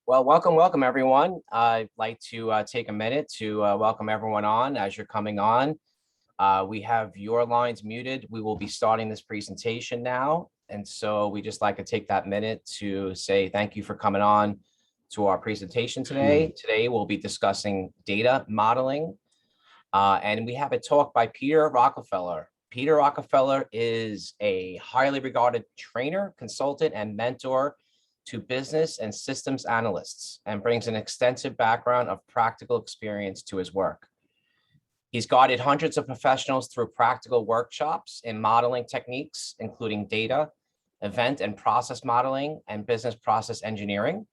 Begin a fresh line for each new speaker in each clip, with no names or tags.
Well, welcome everyone. I'd like to take a minute to welcome everyone on as you're coming on. We have your lines muted. We will be starting this presentation now. And so we just like to take that minute to say thank you for coming on to our presentation today. Today we'll be discussing data modeling. And we have a talk by Peter Rockefeller. Peter Rockefeller is a highly regarded trainer, consultant, and mentor to business and systems analysts, and brings an extensive background of practical experience to his work. He's guided hundreds of professionals through practical workshops in modeling techniques, including data, event and process modeling, and business process engineering,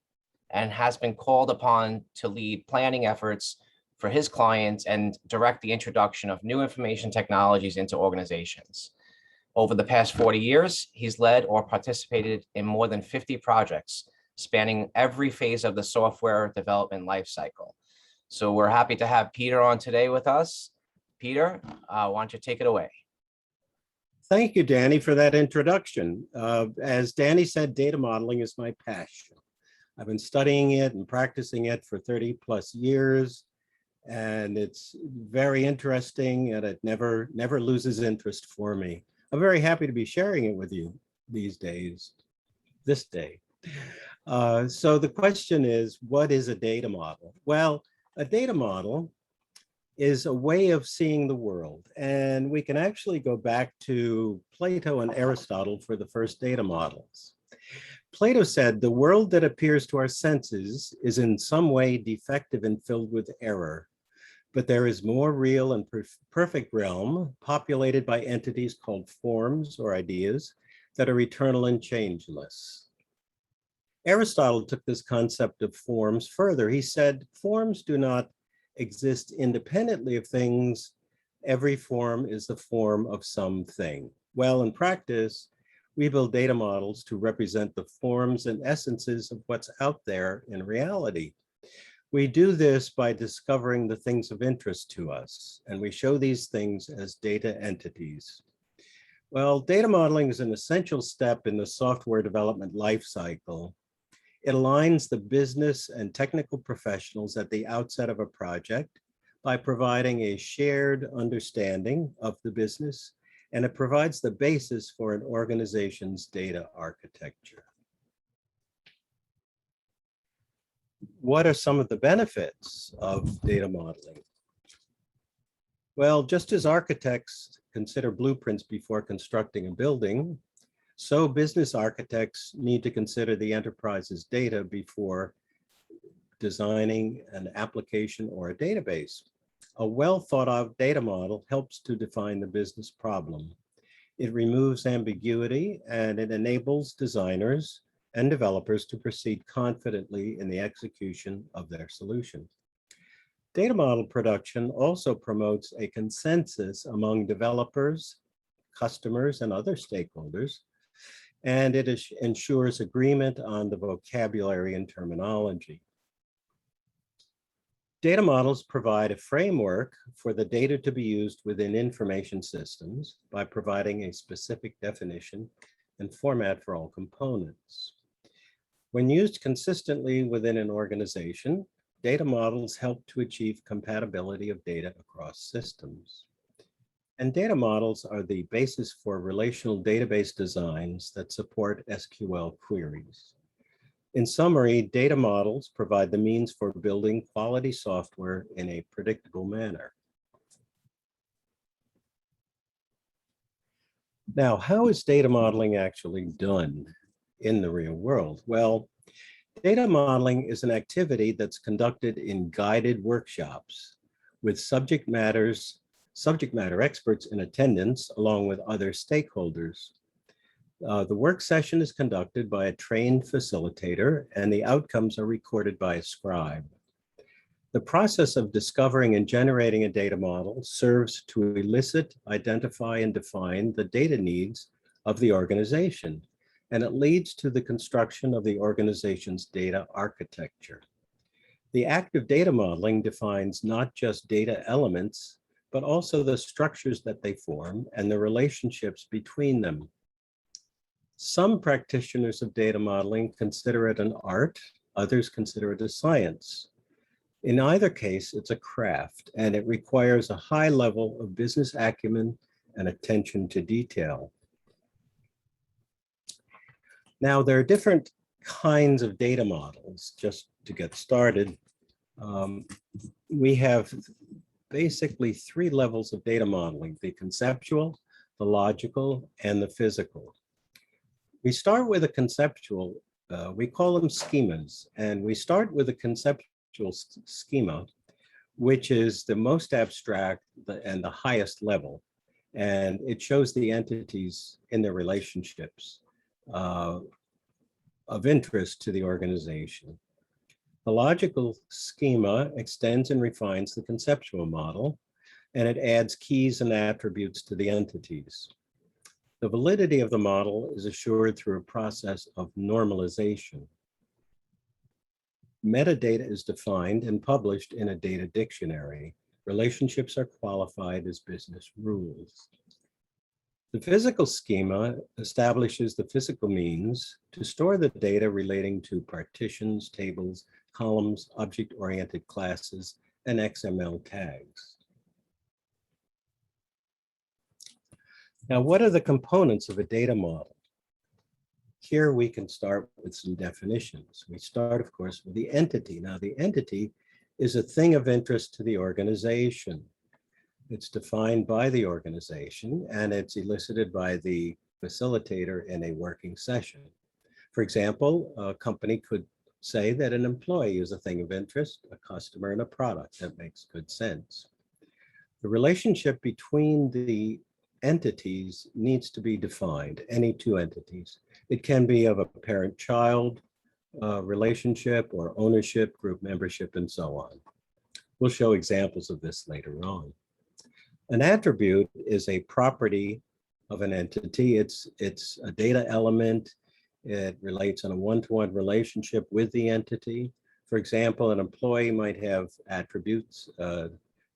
and has been called upon to lead planning efforts for his clients and direct the introduction of new information technologies into organizations. Over the past 40 years, he's led or participated in more than 50 projects, spanning every phase of the software development lifecycle. So we're happy to have Peter on today with us. Peter, why don't you take it away?
Thank you, Danny, for that introduction. As Danny said, data modeling is my passion. I've been studying it and practicing it for 30 plus years, and it's very interesting, and it never loses interest for me. I'm very happy to be sharing it with you these days, this day. So the question is, what is a data model? Well, a data model is a way of seeing the world. And we can actually go back to Plato and Aristotle for the first data models. Plato said, the world that appears to our senses is in some way defective and filled with error. But there is more real and perfect realm populated by entities called forms or ideas that are eternal and changeless. Aristotle took this concept of forms further. He said, forms do not exist independently of things. Every form is the form of something. Well, in practice, we build data models to represent the forms and essences of what's out there in reality. We do this by discovering the things of interest to us, and we show these things as data entities. Well, data modeling is an essential step in the software development lifecycle. It aligns the business and technical professionals at the outset of a project by providing a shared understanding of the business, and it provides the basis for an organization's data architecture. What are some of the benefits of data modeling? Well, just as architects consider blueprints before constructing a building, so business architects need to consider the enterprise's data before designing an application or a database. A well thought out data model helps to define the business problem. It removes ambiguity and it enables designers and developers to proceed confidently in the execution of their solution. Data model production also promotes a consensus among developers, customers, and other stakeholders, and it ensures agreement on the vocabulary and terminology. Data models provide a framework for the data to be used within information systems by providing a specific definition and format for all components. When used consistently within an organization, data models help to achieve compatibility of data across systems. And data models are the basis for relational database designs that support SQL queries. In summary, data models provide the means for building quality software in a predictable manner. Now, how is data modeling actually done in the real world? Well, data modeling is an activity that's conducted in guided workshops with subject matter experts in attendance along with other stakeholders. The work session is conducted by a trained facilitator and the outcomes are recorded by a scribe. The process of discovering and generating a data model serves to elicit, identify, and define the data needs of the organization, and it leads to the construction of the organization's data architecture. The act of data modeling defines not just data elements, but also the structures that they form and the relationships between them. Some practitioners of data modeling consider it an art, others consider it a science. In either case, it's a craft, and it requires a high level of business acumen and attention to detail. Now, there are different kinds of data models. Just to get started, we have basically three levels of data modeling: the conceptual, the logical, and the physical. We start with a conceptual, we call them schemas, and we start with a conceptual schema, which is the most abstract and the highest level, and it shows the entities in their relationships of interest to the organization. The logical schema extends and refines the conceptual model, and it adds keys and attributes to the entities. The validity of the model is assured through a process of normalization. Metadata is defined and published in a data dictionary. Relationships are qualified as business rules. The physical schema establishes the physical means to store the data relating to partitions, tables, columns, object-oriented classes, and XML tags. Now, what are the components of a data model? Here we can start with some definitions. We start, of course, with the entity. Now, the entity is a thing of interest to the organization. It's defined by the organization, and it's elicited by the facilitator in a working session. For example, a company could say that an employee is a thing of interest, a customer, and a product. That makes good sense. The relationship between the entities needs to be defined, any two entities. It can be of a parent-child relationship or ownership, group membership, and so on. We'll show examples of this later on. An attribute is a property of an entity. It's a data element. It relates on a one-to-one relationship with the entity. For example, an employee might have attributes,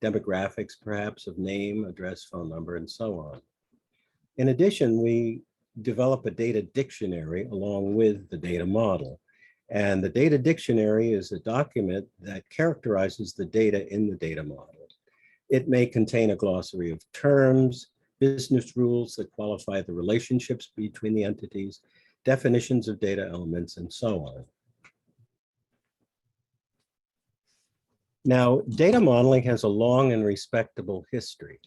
demographics perhaps of name, address, phone number, and so on. In addition, we develop a data dictionary along with the data model. And the data dictionary is a document that characterizes the data in the data model. It may contain a glossary of terms, business rules that qualify the relationships between the entities, definitions of data elements, and so on. Now, data modeling has a long and respectable history.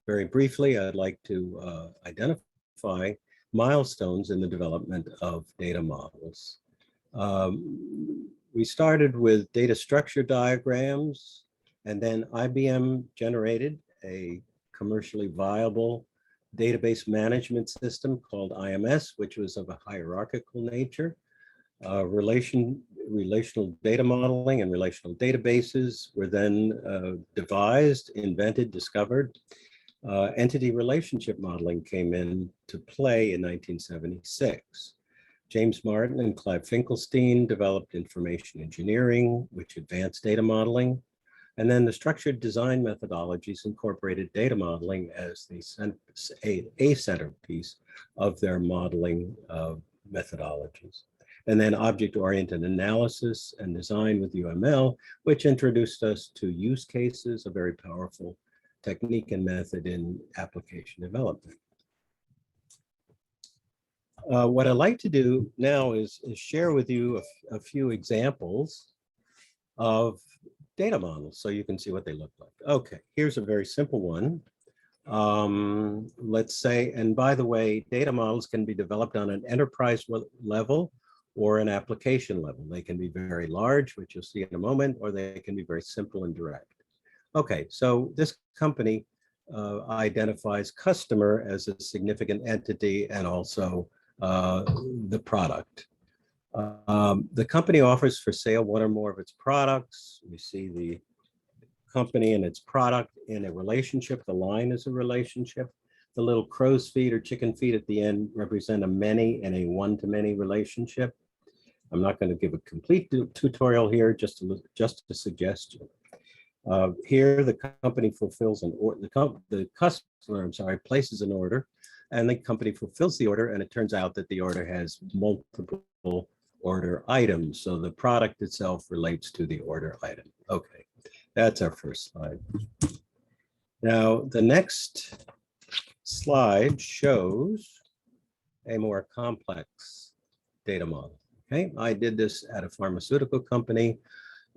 Very briefly, I'd like to identify milestones in the development of data models. We started with data structure diagrams, and then IBM generated a commercially viable database management system called IMS, which was of a hierarchical nature. Relational data modeling and relational databases were then devised, invented, discovered. Entity relationship modeling came into play in 1976. James Martin and Clive Finkelstein developed information engineering, which advanced data modeling. And then the structured design methodologies incorporated data modeling as a centerpiece of their modeling methodologies. And then object-oriented analysis and design with UML, which introduced us to use cases, a very powerful technique and method in application development. What I'd like to do now is share with you a few examples of data models so you can see what they look like. Okay, here's a very simple one. Let's say, and by the way, data models can be developed on an enterprise level or an application level. They can be very large, which you'll see in a moment, or they can be very simple and direct. Okay, so this company identifies customer as a significant entity and also the product. The company offers for sale one or more of its products. We see the company and its product in a relationship. The line is a relationship. The little crow's feet or chicken feet at the end represent a many and a one-to-many relationship. I'm not going to give a complete tutorial here, just a suggestion. Here, the company fulfills an order. The customer, places an order, and the company fulfills the order. And it turns out that the order has multiple order items. So the product itself relates to the order item. Okay, that's our first slide. Now, the next slide shows a more complex data model. Okay, I did this at a pharmaceutical company.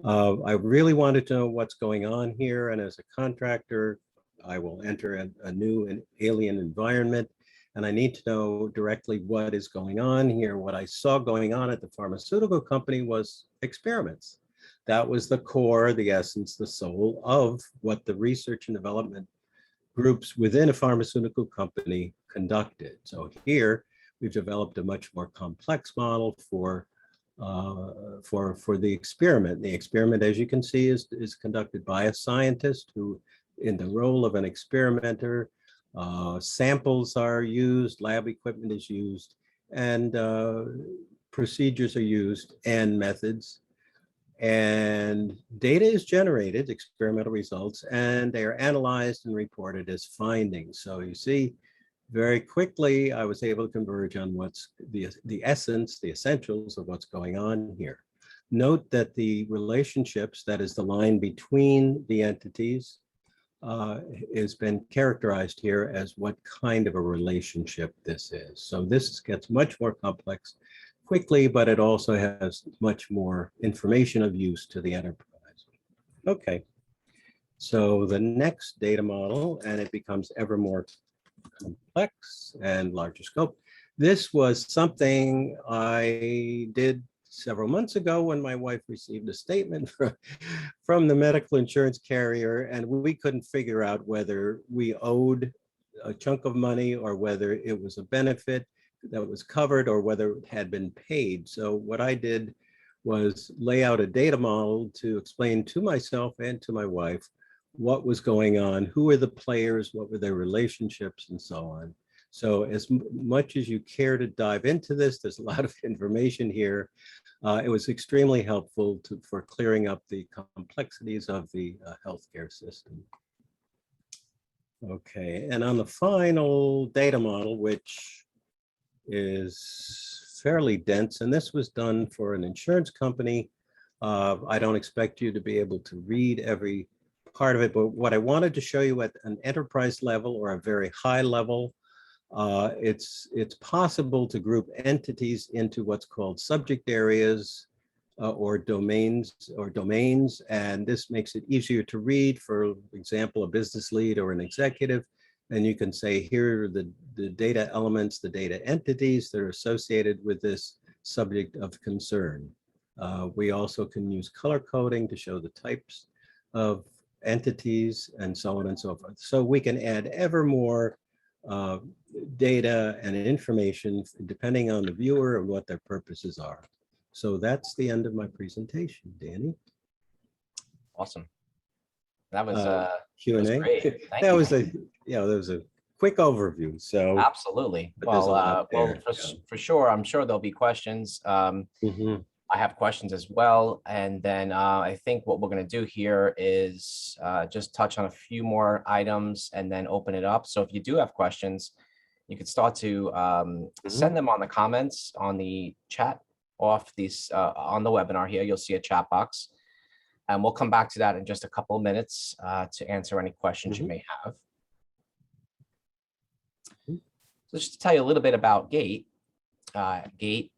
I really wanted to know what's going on here. And as a contractor, I will enter a new and alien environment. And I need to know directly what is going on here. What I saw going on at the pharmaceutical company was experiments. That was the core, the essence, the soul of what the research and development groups within a pharmaceutical company conducted. So here we've developed a much more complex model for the experiment. The experiment, as you can see, is conducted by a scientist who, in the role of an experimenter, samples are used, lab equipment is used, and procedures are used, and methods. And data is generated, experimental results, and they are analyzed and reported as findings. So you see, very quickly, I was able to converge on what's the essence, the essentials of what's going on here. Note that the relationships, that is the line between the entities, has been characterized here as what kind of a relationship this is. So this gets much more complex quickly, but it also has much more information of use to the enterprise. Okay, so the next data model, and it becomes ever more complex and larger scope. This was something I did several months ago when my wife received a statement from the medical insurance carrier, and we couldn't figure out whether we owed a chunk of money or whether it was a benefit that was covered or whether it had been paid. So what I did was lay out a data model to explain to myself and to my wife what was going on, who were the players, what were their relationships, and so on. So as much as you care to dive into this, there's a lot of information here. It was extremely helpful for clearing up the complexities of the healthcare system. Okay, and on the final data model, which is fairly dense, and this was done for an insurance company. I don't expect you to be able to read every part of it, but what I wanted to show you at an enterprise level or a very high level, it's possible to group entities into what's called subject areas or domains, and this makes it easier to read. For example, a business lead or an executive, and you can say here are the data elements, the data entities that are associated with this subject of concern. We also can use color coding to show the types of entities and so on and so forth. So we can add ever more data and information depending on the viewer and what their purposes are. So that's the end of my presentation, Danny.
Awesome. That was
Q&A.
great. Thank
That
you.
was that was a quick overview. So
Absolutely.
but there's a lot
Well,
there.
for sure, I'm sure there'll be questions.
Mhm.
I have questions as well. And then I think what we're going to do here is just touch on a few more items and then open it up. So if you do have questions, you could start to send them on the comments on the chat off these on the webinar here. You'll see a chat box. And we'll come back to that in just a couple of minutes to answer any questions you may have. So just to tell you a little bit about Gate, Gate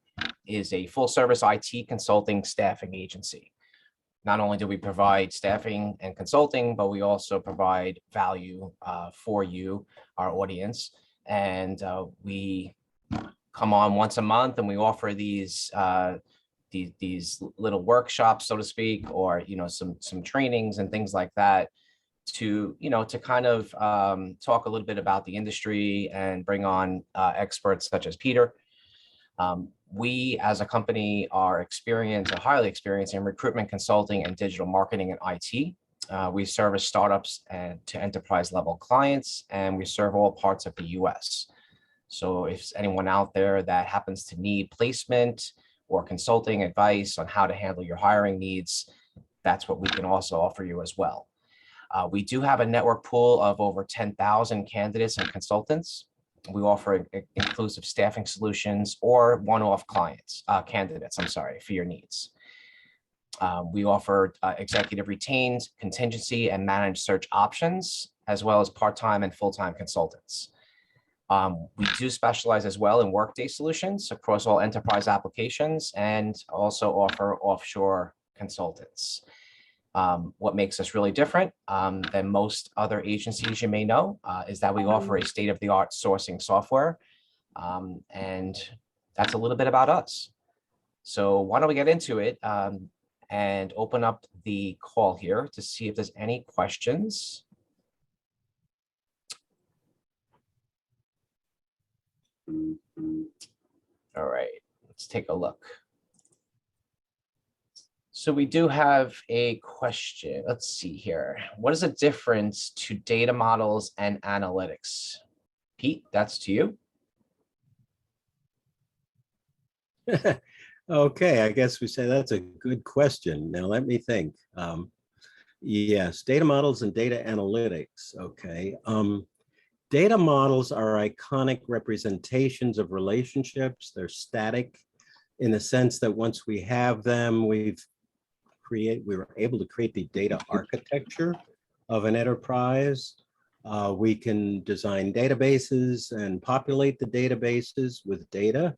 is a full service IT consulting staffing agency. Not only do we provide staffing and consulting, but we also provide value for you, our audience. And we come on once a month and we offer these little workshops, so to speak, or some trainings and things like that to kind of talk a little bit about the industry and bring on experts such as Peter. We as a company are highly experienced in recruitment, consulting, and digital marketing and IT. We service startups and to enterprise level clients, and we serve all parts of the US. So if anyone out there that happens to need placement or consulting advice on how to handle your hiring needs, that's what we can also offer you as well. We do have a network pool of over 10,000 candidates and consultants. We offer inclusive staffing solutions or one-off candidates, for your needs. We offer executive retained, contingency, and managed search options, as well as part-time and full-time consultants. We do specialize as well in workday solutions across all enterprise applications and also offer offshore consultants. What makes us really different than most other agencies you may know is that we offer a state-of-the-art sourcing software. And that's a little bit about us. So why don't we get into it and open up the call here to see if there's any questions. All right, let's take a look. So we do have a question. Let's see here. What is the difference to data models and analytics? Pete, that's to you.
Okay, I guess we say that's a good question. Now let me think. Yes, data models and data analytics. Okay. Data models are iconic representations of relationships. They're static in the sense that once we have them, we were able to create the data architecture of an enterprise. We can design databases and populate the databases with data.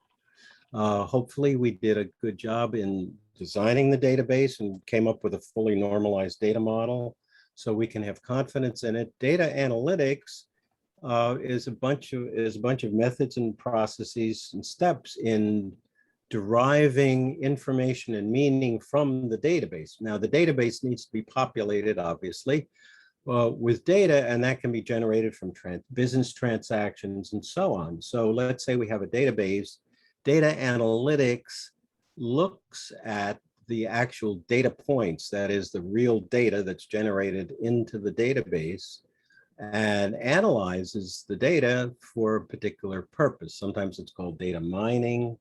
Hopefully we did a good job in designing the database and came up with a fully normalized data model so we can have confidence in it. Data analytics is a bunch of methods and processes and steps in deriving information and meaning from the database. Now, the database needs to be populated, obviously, with data, and that can be generated from business transactions and so on. So let's say we have a database. Data analytics looks at the actual data points, that is the real data that's generated into the database, and analyzes the data for a particular purpose. Sometimes it's called data mining.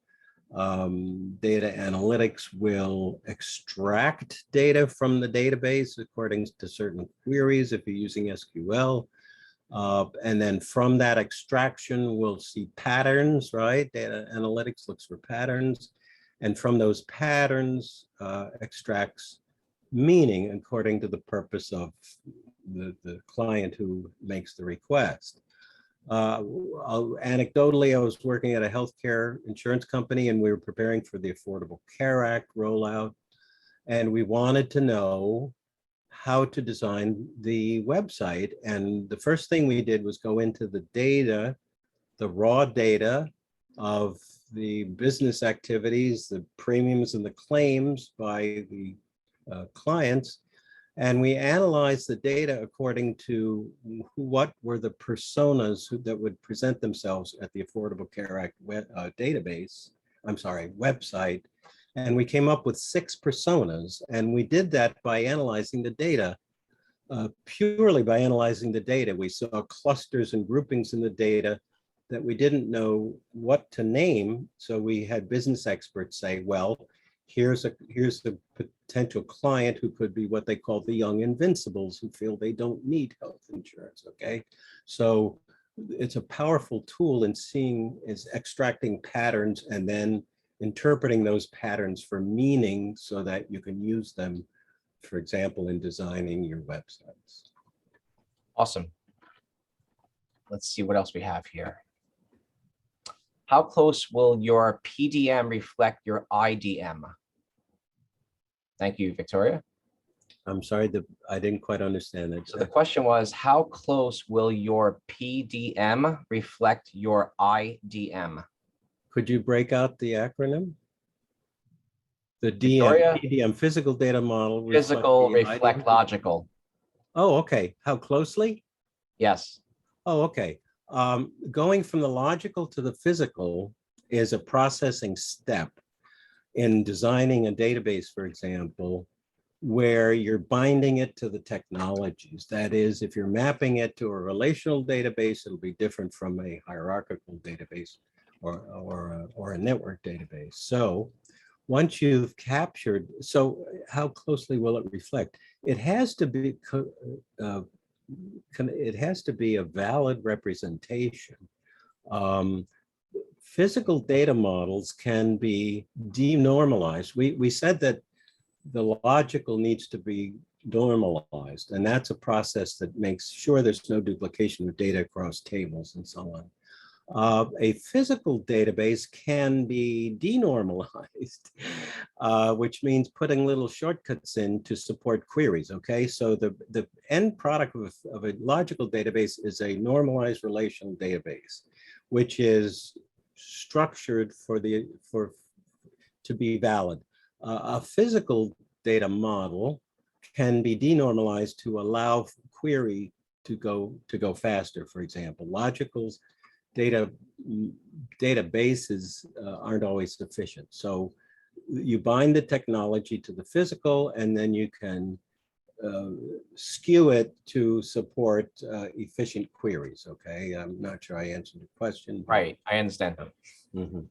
Data analytics will extract data from the database according to certain queries if you're using SQL. And then from that extraction, we'll see patterns, right? Data analytics looks for patterns. And from those patterns, extracts meaning according to the purpose of the client who makes the request. Anecdotally, I was working at a healthcare insurance company and we were preparing for the Affordable Care Act rollout. And we wanted to know how to design the website. And the first thing we did was go into the data, the raw data of the business activities, the premiums and the claims by the clients. And we analyzed the data according to what were the personas that would present themselves at the Affordable Care Act website. And we came up with 6 personas. And we did that by analyzing the data, purely by analyzing the data. We saw clusters and groupings in the data that we didn't know what to name. So we had business experts say, well, here's the potential client who could be what they call the young invincibles who feel they don't need health insurance, okay? So it's a powerful tool in extracting patterns and then interpreting those patterns for meaning so that you can use them, for example, in designing your websites.
Awesome. Let's see what else we have here. How close will your PDM reflect your IDM? Thank you, Victoria.
I'm sorry, I didn't quite understand that.
So the question was, how close will your PDM reflect your IDM?
Could you break out the acronym? The
Victoria?
PDM, physical data model.
Physical reflect logical.
Oh, okay. How closely?
Yes.
Oh, okay. Going from the logical to the physical is a processing step in designing a database, for example, where you're binding it to the technologies. That is, if you're mapping it to a relational database, it'll be different from a hierarchical database or a network database. So once you've captured, so how closely will it reflect? It has to be a valid representation. Physical data models can be denormalized. We said that the logical needs to be normalized, and that's a process that makes sure there's no duplication of data across tables and so on. A physical database can be denormalized, which means putting little shortcuts in to support queries, okay? So the end product of a logical database is a normalized relational database, which is structured to be valid. A physical data model can be denormalized to allow query to go faster, for example. Logicals databases aren't always sufficient. So you bind the technology to the physical, and then you can skew it to support efficient queries, okay? I'm not sure I answered the question.
Right, I understand.
Mm-hmm.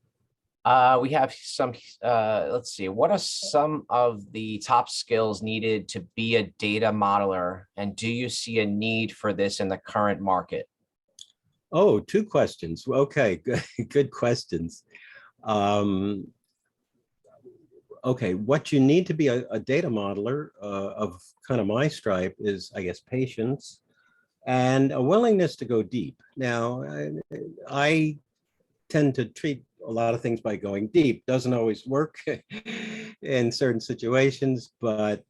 We have some, let's see, what are some of the top skills needed to be a data modeler? And do you see a need for this in the current market?
Oh, 2 questions. Okay, good questions. Okay, what you need to be a data modeler of kind of my stripe is, I guess, patience and a willingness to go deep. Now, I tend to treat a lot of things by going deep. Doesn't always work in certain situations, but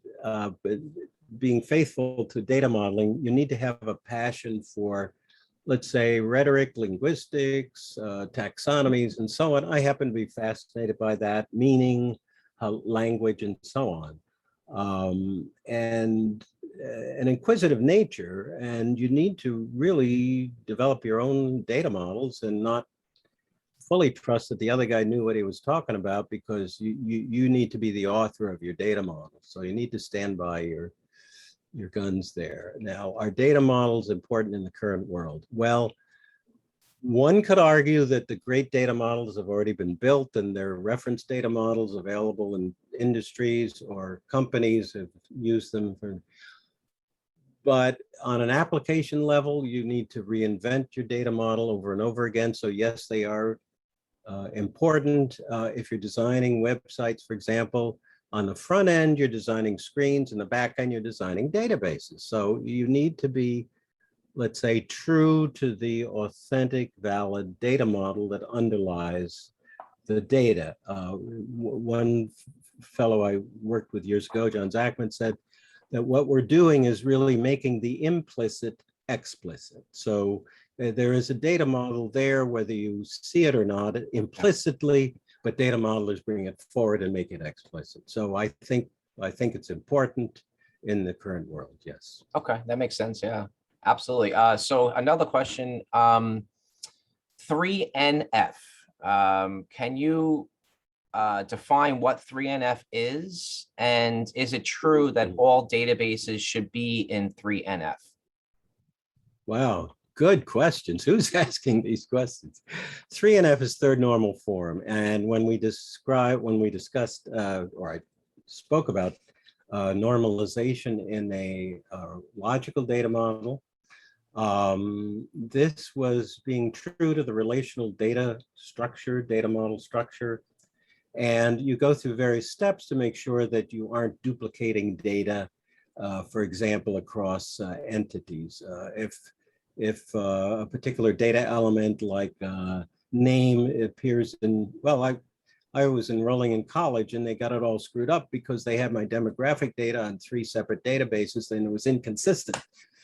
being faithful to data modeling, you need to have a passion for, let's say, rhetoric, linguistics, taxonomies, and so on. I happen to be fascinated by that, meaning, language, and so on. And an inquisitive nature, and you need to really develop your own data models and not fully trust that the other guy knew what he was talking about, because you need to be the author of your data model. So you need to stand by your guns there. Now, are data models important in the current world? Well, one could argue that the great data models have already been built, and there are reference data models available in industries, or companies have used them for. But on an application level, you need to reinvent your data model over and over again. So yes, they are important. If you're designing websites, for example, on the front end, you're designing screens, and the back end, you're designing databases. So you need to be, let's say, true to the authentic, valid data model that underlies the data. One fellow I worked with years ago, John Zachman, said that what we're doing is really making the implicit explicit. So there is a data model there, whether you see it or not, implicitly, but data modelers bring it forward and make it explicit. So I think it's important in the current world, yes.
Okay, that makes sense, yeah, absolutely. So another question, 3NF, can you define what 3NF is? And is it true that all databases should be in 3NF?
Wow, good questions. Who's asking these questions? 3NF is third normal form. And when we discussed, or I spoke about normalization in a logical data model, this was being true to the relational data structure, data model structure. And you go through various steps to make sure that you aren't duplicating data, for example, across entities. If a particular data element like name appears in, well, I was enrolling in college and they got it all screwed up because they had my demographic data on 3 separate databases and it was inconsistent.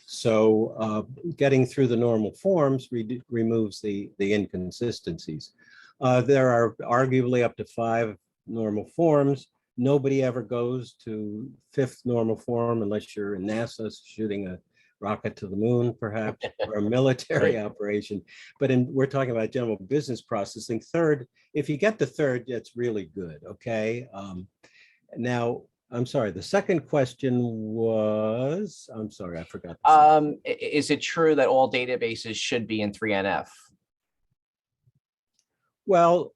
So getting through the normal forms removes the inconsistencies. There are arguably up to 5 normal forms. Nobody ever goes to 5th normal form unless you're in NASA shooting a rocket to the moon, perhaps, or a military operation. But we're talking about general business processing. Third, if you get the third, that's really good, okay? Now, I'm sorry, the second question was, I'm sorry, I forgot.
Is it true that all databases should be in 3NF?
Well,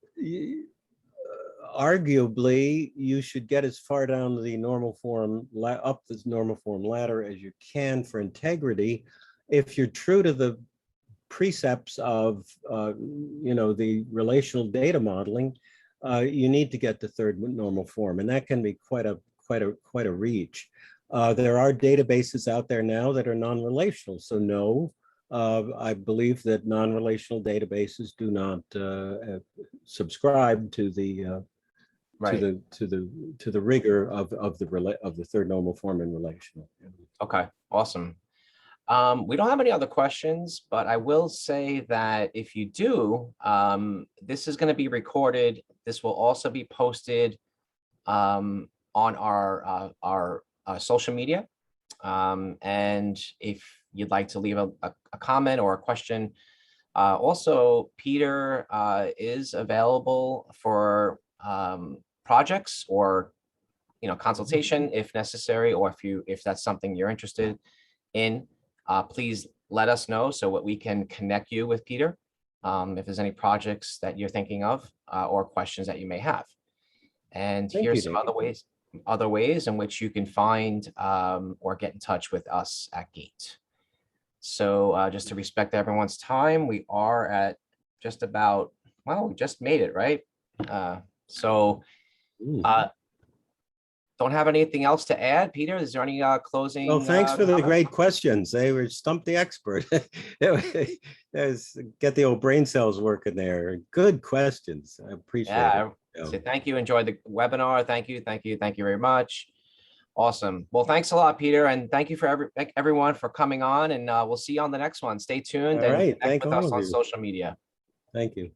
arguably, you should get as far down the normal form, up this normal form ladder as you can for integrity. If you're true to the precepts of, the relational data modeling, you need to get the third normal form, and that can be quite a reach. There are databases out there now that are non-relational, so no. I believe that non-relational databases do not subscribe to the to the rigor of the third normal form in relational.
Okay, awesome. We don't have any other questions, but I will say that if you do, this is going to be recorded. This will also be posted on our social media. And if you'd like to leave a comment or a question, also Peter is available for projects or consultation if necessary, or if that's something you're interested in. Please let us know so that we can connect you with Peter if there's any projects that you're thinking of or questions that you may have. And here's some other ways in which you can find or get in touch with us at Gate. So just to respect everyone's time, we are at just about, well, we just made it, right? Don't have anything else to add, Peter? Is there any closing?
Well, thanks for the great questions. They were stump the expert. Get the old brain cells working there. Good questions. I appreciate it.
So thank you. Enjoyed the webinar. Thank you very much. Awesome. Well, thanks a lot, Peter, and thank you for everyone for coming on. And we'll see you on the next one. Stay tuned and connect with us on social media.
Thank you.